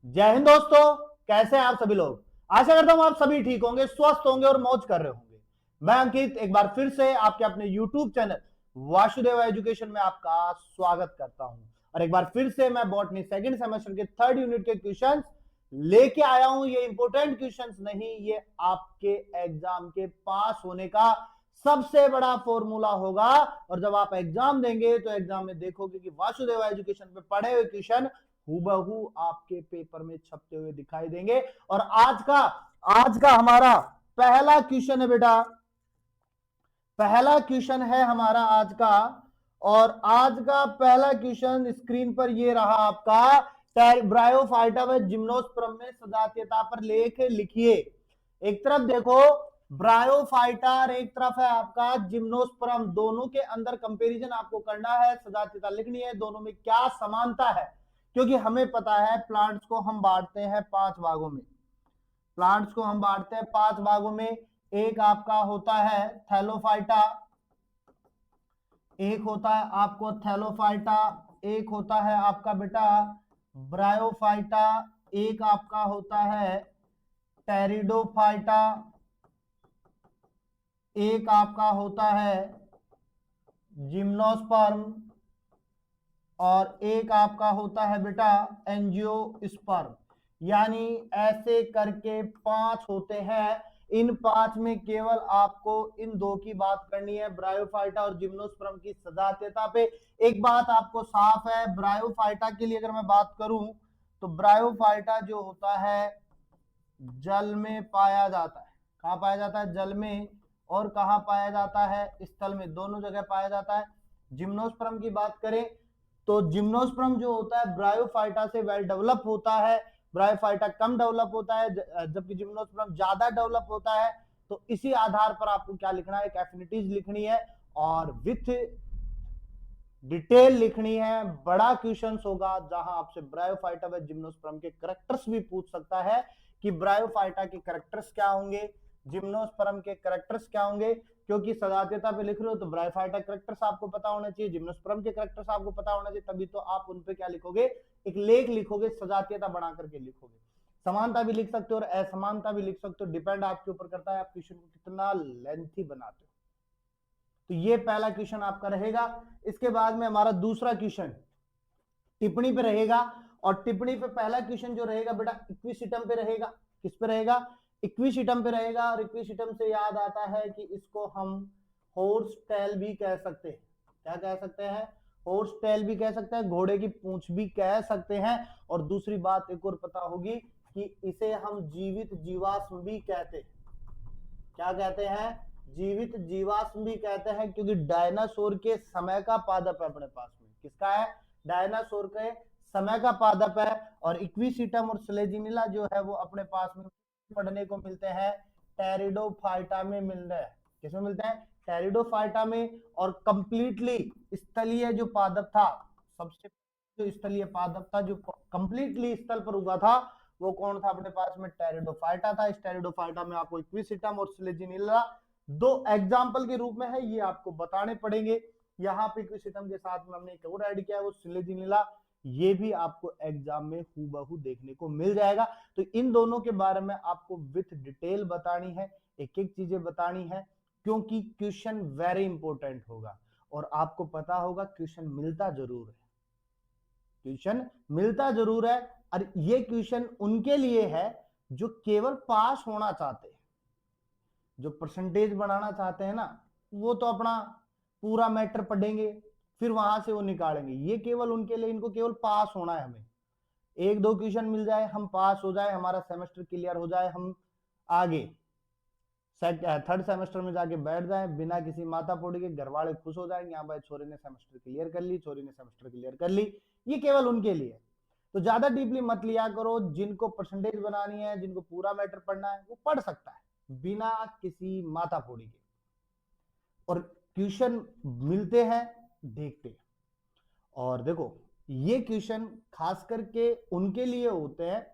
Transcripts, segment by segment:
जय हिंद दोस्तों, कैसे हैं आप सभी लोग। आशा करता हूं आप सभी ठीक होंगे, स्वस्थ होंगे और मौज कर रहे होंगे। मैं अंकित एक बार फिर से आपके अपने YouTube चैनल वासुदेव एजुकेशन में आपका स्वागत करता हूं। और एक बार फिर से मैं बॉटनी सेकंड सेमेस्टर के थर्ड यूनिट के क्वेश्चंस लेके आया हूं। ये इंपॉर्टेंट क्वेश्चंस नहीं, ये आपके एग्जाम के पास होने का सबसे बड़ा फॉर्मूला होगा। और जब आप एग्जाम देंगे तो एग्जाम में देखोगे कि वासुदेव एजुकेशन पे पढ़े हुए क्वेश्चन हूबहू आपके पेपर में छपते हुए दिखाई देंगे। और आज का हमारा पहला क्वेश्चन है बेटा, पहला क्वेश्चन है हमारा आज का। और आज का पहला क्वेश्चन स्क्रीन पर ये रहा आपका। ब्रायोफाइटा व जिम्नोस्पर्म में सजातीयता पर लेख लिखिए। एक तरफ देखो ब्रायोफाइटा और एक तरफ है आपका जिम्नोस्पर्म, दोनों के अंदर कंपैरिजन आपको करना है, सजातीयता लिखनी है, दोनों में क्या समानता है। क्योंकि हमें पता है प्लांट्स को हम बांटते हैं 5 भागों में। प्लांट्स को हम बांटते हैं 5 भागों में। एक आपका होता है थैलोफाइटा, एक होता है आपको थैलोफाइटा, एक होता है आपका बेटा ब्रायोफाइटा, एक आपका होता है टेरिडोफाइटा, एक आपका होता है जिम्नोस्पर्म और एक आपका होता है बेटा एंजियोस्पर्म। यानी ऐसे करके 5 होते हैं। इन 5 में केवल आपको इन 2 की बात करनी है, ब्रायोफाइटा और जिम्नोस्पर्म की सजातीयता पे। एक बात आपको साफ है, ब्रायोफाइटा के लिए अगर मैं बात करूं तो ब्रायोफाइटा जो होता है जल में पाया जाता है। कहां पाया जाता है? जल में। और कहां पाया जाता है? स्थल में। दोनों जगह पाया जाता है। जिम्नोस्पर्म की बात करें तो जिम्नोस्पर्म जो होता है ब्रायोफाइटा से वेल डेवलप होता है, ब्रायोफाइटा कम डेवलप होता है, जबकि जिम्नोस्पर्म ज्यादा डेवलप होता है। तो इसी आधार पर आपको क्या लिखना है? एक एफिनिटीज लिखनी है और विथ डिटेल लिखनी है। बड़ा क्वेश्चन होगा जहां आपसे ब्रायोफाइटा व जिम्नोस्पर्म के कैरेक्टर्स भी पूछ सकता है कि ब्रायोफाइटा के कैरेक्टर्स क्या होंगे, जिम्नोस्पर्म के कैरेक्टर्स क्या होंगे। क्योंकि सजातीयता पे लिख रहे हो तो ब्रायोफाइटा कैरेक्टर्स आपको पता होना चाहिए, जिम्नोस्पर्म के कैरेक्टर्स आपको पता होना चाहिए, तभी तो आप उन पे क्या लिखोगे? एक लेख लिखोगे, सजातीयता बना करके लिखोगे। समानता भी लिख सकते हो और असमानता भी लिख सकते हो, डिपेंड आपके ऊपर करता है आप क्वेश्चन को कितना लेंथी बनाते हो। तो ये पहला क्वेश्चन आपका रहेगा। इसके बाद में हमारा दूसरा क्वेश्चन टिप्पणी पे रहेगा। और टिप्पणी पे पहला क्वेश्चन जो रहेगा बेटा इक्विसिटम पे रहेगा। किस पे रहेगा? इक्विसिटम पे रहेगा। और इक्विसिटम से याद आता है कि इसको हम हॉर्स टेल भी कह सकते हैं। क्या कह सकते हैं? हॉर्स टेल भी कह सकते हैं, घोड़े की पूंछ भी कह सकते हैं। और दूसरी बात एक और पता होगी कि इसे हम जीवित जीवाश्म भी कहते हैं। क्या कहते हैं? जीवित जीवाश्म भी कहते हैं, क्योंकि डायनासोर के समय का पादप है अपने पास में। किसका है? डायनासोर के समय का पादप है। और इक्विसिटम और स्लेजिनिला जो है वो अपने पास में पढ़ने को मिलते हैं, टेरिडोफाइटा में मिल रहे हैं। किसमें मिलते हैं? टेरिडोफाइटा में। और कंप्लीटली स्थलीय जो पादप था, सबसे जो स्थलीय पादप था जो कंप्लीटली स्थल पर उगा था, वो कौन था अपने पास में? टेरिडोफाइटा था। इस टेरिडोफाइटा में आपको इक्विसिटम और स्लेजिनिला दो एग्जाम्पल के रूप में है, ये आपको बताने पड़ेंगे। यहाँ पे इक्विसिटम के साथ में हमने एक और ऐड किया है वो स्लेजिनिला, ये भी आपको एग्जाम में हूबहू देखने को मिल जाएगा। तो इन दोनों के बारे में आपको विथ डिटेल बतानी है, एक एक चीजें बतानी है, क्योंकि क्वेश्चन वेरी इंपॉर्टेंट होगा। और आपको पता होगा क्वेश्चन मिलता जरूर है, क्वेश्चन मिलता जरूर है। और ये क्वेश्चन उनके लिए है जो केवल पास होना चाहते हैं, जो परसेंटेज बनाना चाहते हैं ना, वो तो अपना पूरा मैटर पढ़ेंगे फिर वहां से वो निकालेंगे। ये केवल उनके लिए, इनको केवल पास होना है। हमें एक दो क्वेश्चन मिल जाए, हम पास हो जाए, हमारा सेमेस्टर क्लियर हो जाए, हम आगे थर्ड सेमेस्टर में जाके बैठ जाए बिना किसी माता पोड़ी के, घर वाले खुश हो जाएंगे, हाँ भाई छोरे ने सेमेस्टर क्लियर कर ली, छोरी ने सेमेस्टर क्लियर कर ली। ये केवल उनके लिए। तो ज्यादा डीपली मत लिया करो। जिनको परसेंटेज बनानी है, जिनको पूरा मैटर पढ़ना है, वो पढ़ सकता है बिना किसी माता फोड़ी के। और क्वेश्चन मिलते हैं, देखते हैं। और देखो ये क्वेश्चन खास करके उनके लिए होते हैं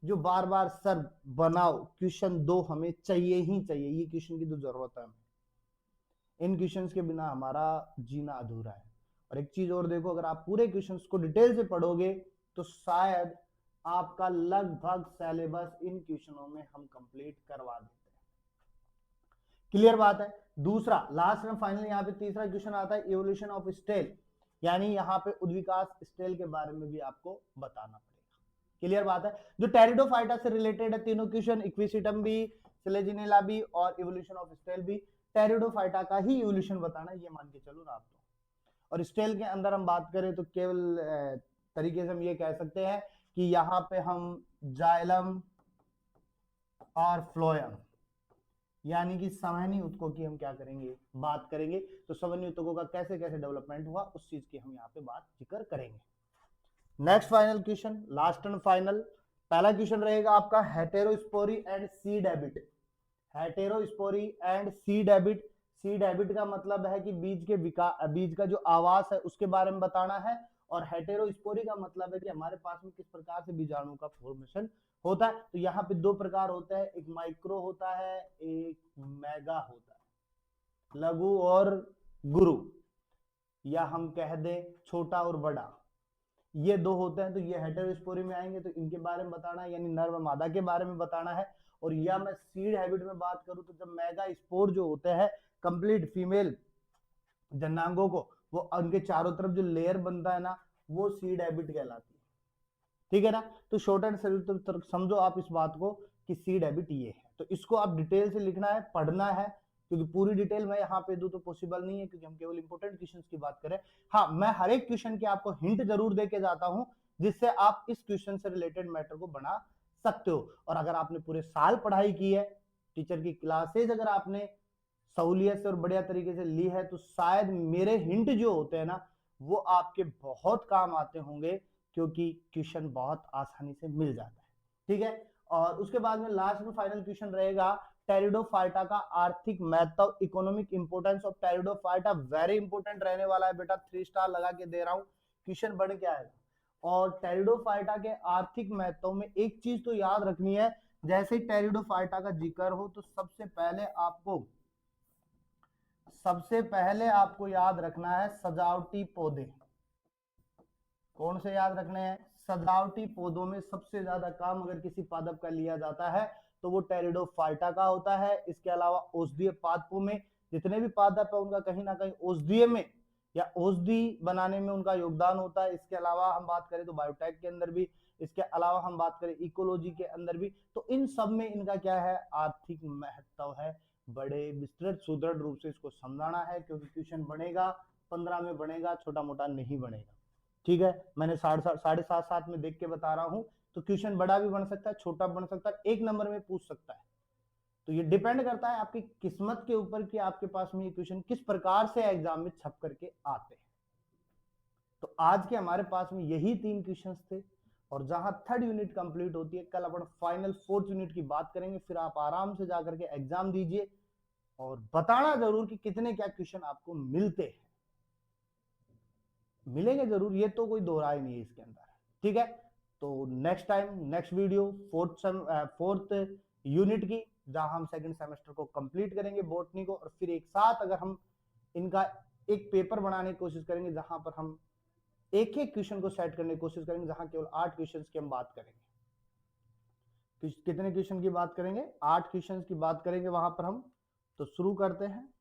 जो बार बार सर बनाओ क्वेश्चन दो, हमें चाहिए ही चाहिए, ये क्वेश्चन की तो जरूरत है हमें। इन क्वेश्चंस के बिना हमारा जीना अधूरा है। और एक चीज और देखो, अगर आप पूरे क्वेश्चंस को डिटेल से पढ़ोगे तो शायद आपका लगभग सिलेबस इन क्वेश्चनों में हम कंप्लीट करवा देते हैं। क्लियर बात है। दूसरा लास्ट एंड फाइनल यहाँ पे तीसरा क्वेश्चन आता है इवोल्यूशन ऑफ स्टेल, यानी यहाँ पे उद्विकास स्टेल के बारे में भी आपको बताना पड़ेगा। क्लियर बात है। जो टेरिडोफाइटा से रिलेटेड है तीनों क्वेश्चन, इक्विसिटम भी, सिलेजिनेला भी और इवोल्यूशन ऑफ स्टेल भी, टेरिडोफाइटा का ही इवोल्यूशन बताना, ये मान के चलो ना आप तो। और स्टेल के अंदर हम बात करें तो केवल तरीके से हम ये कह सकते हैं कि यहाँ पे हम जाइलम और फ्लोएम यानी कि संवहनी ऊतकों की हम क्या करेंगे, बात करेंगे। तो संवहनी ऊतकों का कैसे कैसे डेवलपमेंट हुआ उस चीज की हम यहाँ पे बात जिक्र करेंगे। Next final question, last and final, पहला क्वेश्चन रहेगा आपका heterospory and seed habit. Heterospory and seed habit, seed habit का मतलब है कि बीज का जो आवास है उसके बारे में बताना है, और हेटेरोस्पोरी का मतलब है कि हमारे पास में किस प्रकार से बीजाणु का फॉर्मेशन होता है। तो यहाँ पे दो प्रकार होते हैं, एक माइक्रो होता है, एक मेगा होता है, लघु और गुरु, या हम कह दें छोटा और बड़ा, ये दो होते हैं। तो ये हेटेरोस्पोरी में आएंगे, तो इनके बारे में बताना है, यानी नर व मादा के बारे में बताना है। और या मैं सीड हैबिट में बात करूं तो जब मेगा स्पोर जो होते हैं कंप्लीट फीमेल जनांगों को, वो उनके चारों तरफ जो लेयर बनता है ना, वो सीड हैबिट कहलाती है। ठीक है ना। तो शॉर्ट एंड समझो आप इस बात को कि सीड हैबिट ये है। तो इसको आप डिटेल से लिखना है, पढ़ना है, क्योंकि पूरी डिटेल मैं यहाँ पे दूं तो पॉसिबल नहीं है, क्योंकि हम केवल इंपोर्टेंट क्वेश्चंस की बात करें। हाँ, मैं हर एक क्वेश्चन के आपको हिंट जरूर देके जाता हूं, जिससे आप इस क्वेश्चन से रिलेटेड मैटर को बना सकते हो। और अगर आपने पूरे साल पढ़ाई की है, टीचर की क्लासेज अगर आपने सहूलियत से और बढ़िया तरीके से ली है, तो शायद मेरे हिंट जो होते हैं ना, वो आपके बहुत काम आते होंगे, क्योंकि क्वेश्चन बहुत आसानी से मिल जाता है। ठीक है। और उसके बाद में लास्ट में फाइनल क्वेश्चन रहेगा टेरिडोफाइटा का आर्थिक महत्व, economic importance of pteridophyta, very important रहने वाला है बेटा, 3 स्टार लगा के दे रहा हूं, क्वेश्चन बढ़ के आएगा। और टेरिडोफाइटा के आर्थिक महत्व में एक चीज तो याद रखनी है, जैसे ही टेरिडोफाइटा का जिक्र हो तो सबसे पहले आपको याद रखना है सजावटी पौधे। कौन से याद रखने हैं? सजावटी पौधों में सबसे ज्यादा काम अगर किसी पादप का लिया जाता है तो वो टेरिडोफाइटा का होता है। इसके अलावा औषधीय पादपों में जितने भी पादप है उनका कहीं ना कहीं औषधीय में या औषधि बनाने में उनका योगदान होता है। इसके अलावा हम बात करें तो बायोटेक के अंदर भी, इसके अलावा हम बात करें इकोलॉजी के अंदर भी, तो इन सब में इनका क्या है, आर्थिक महत्व है। बड़े विस्तृत सुदृढ़ रूप से इसको समझाना है, क्योंकि क्वेश्चन बनेगा 15 में बनेगा, छोटा मोटा नहीं बनेगा। ठीक है, मैंने 7.5 में देख के बता रहा हूं, तो क्वेश्चन बड़ा भी बन सकता है, छोटा बन सकता है, एक नंबर में पूछ सकता है। तो ये डिपेंड करता है आपकी किस्मत के ऊपर कि आपके पास में ये क्वेश्चन किस प्रकार से एग्जाम में छप करके आते हैं। तो आज के हमारे पास में यही 3 क्वेश्चंस थे, और जहां 3rd यूनिट कंप्लीट होती है, कल अपन फाइनल 4th यूनिट की बात करेंगे। फिर आप आराम से जाकर के एग्जाम दीजिए और बताना जरूर कि कितने क्या क्वेश्चन आपको मिलते हैं। मिलेंगे जरूर, ये तो कोई दो राय नहीं है इसके अंदर। ठीक है, तो next time next video 4th unit की, जहां हम 2nd सेमेस्टर को कंप्लीट करेंगे बॉटनी को, और फिर एक साथ अगर हम इनका एक पेपर बनाने की कोशिश करेंगे, जहां पर हम एक एक क्वेश्चन को सेट करने की कोशिश करेंगे, जहां केवल 8 क्वेश्चन की हम बात करेंगे। कितने क्वेश्चन की बात करेंगे? 8 क्वेश्चन की बात करेंगे वहां पर हम। तो शुरू करते हैं।